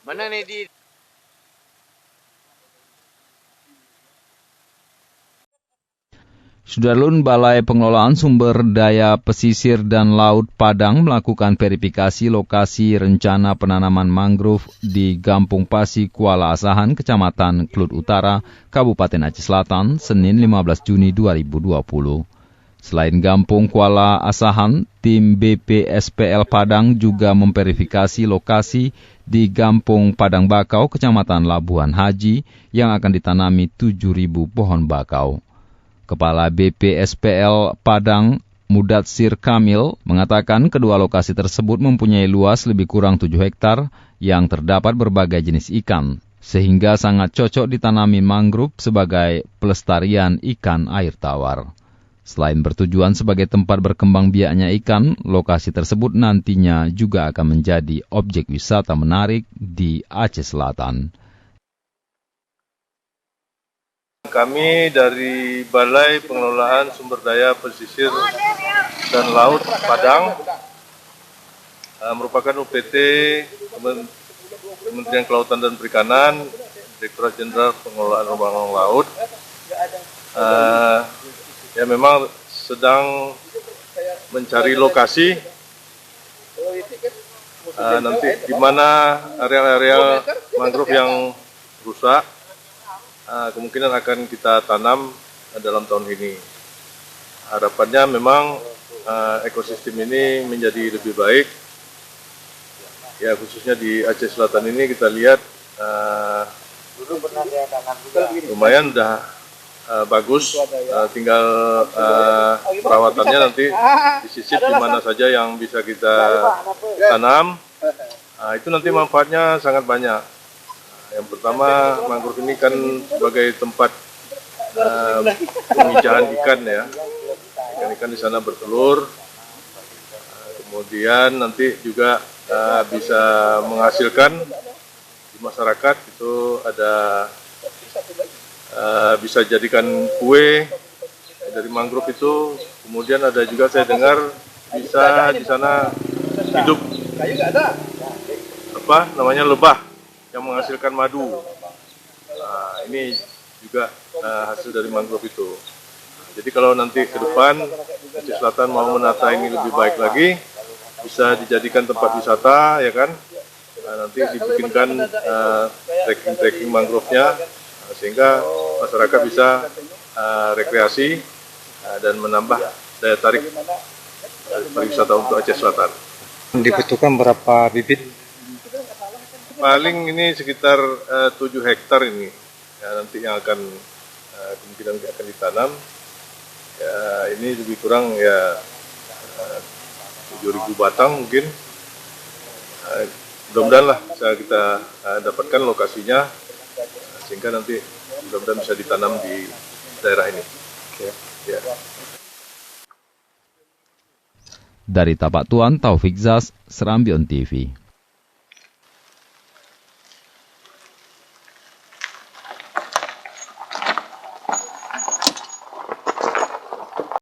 Mana nih di Sudarlun, Balai Pengelolaan Sumber Daya Pesisir dan Laut Padang melakukan verifikasi lokasi rencana penanaman mangrove di Gampung Pasi, Kuala Asahan, Kecamatan Klut Utara, Kabupaten Aceh Selatan, Senin 15 Juni 2020. Selain Gampung Kuala Asahan, tim BPSPL Padang juga memverifikasi lokasi di Gampung Padang Bakau, Kecamatan Labuhan Haji, yang akan ditanami 7.000 pohon bakau. Kepala BPSPL Padang, Mudatsir Kamil, mengatakan kedua lokasi tersebut mempunyai luas lebih kurang 7 hektar yang terdapat berbagai jenis ikan, sehingga sangat cocok ditanami mangrove sebagai pelestarian ikan air tawar. Selain bertujuan sebagai tempat berkembang biaknya ikan, lokasi tersebut nantinya juga akan menjadi objek wisata menarik di Aceh Selatan. Kami dari Balai Pengelolaan Sumber Daya Pesisir dan Laut Padang merupakan UPT Kementerian Kelautan dan Perikanan, Direktorat Jenderal Pengelolaan Ruang Laut. Ya memang sedang mencari lokasi nanti di mana area-area mangrove yang rusak. Kemungkinan akan kita tanam dalam tahun ini. Harapannya memang ekosistem ini menjadi lebih baik. Ya khususnya di Aceh Selatan ini kita lihat lumayan udah bagus. Tinggal perawatannya nanti disisip di mana saja yang bisa kita tanam. Itu nanti manfaatnya sangat banyak. Yang pertama, mangrove ini kan sebagai tempat pemijahan ikan ya. Ikan-ikan di sana bertelur. Kemudian nanti juga bisa menghasilkan di masyarakat itu ada bisa jadikan kue dari mangrove itu. Kemudian ada juga saya dengar bisa di sana hidup lebah yang menghasilkan madu. Ini juga hasil dari mangrove itu. Jadi kalau nanti ke depan Aceh Selatan mau menata ini lebih baik lagi, bisa dijadikan tempat wisata, ya kan? Nanti dibikinkan trekking mangrove-nya, sehingga masyarakat bisa rekreasi dan menambah daya tarik pariwisata untuk Aceh Selatan. Dibutuhkan berapa bibit? Paling ini sekitar 7 hektar ini ya, nanti yang akan kemungkinan akan ditanam. Ya, ini lebih kurang ya 7.000 batang mungkin. Mudah-mudahan lah bisa kita dapatkan lokasinya sehingga nanti mudah-mudahan bisa ditanam di daerah ini. Ya. Dari Tapak Tuan, Taufik Zas, Serambi On TV.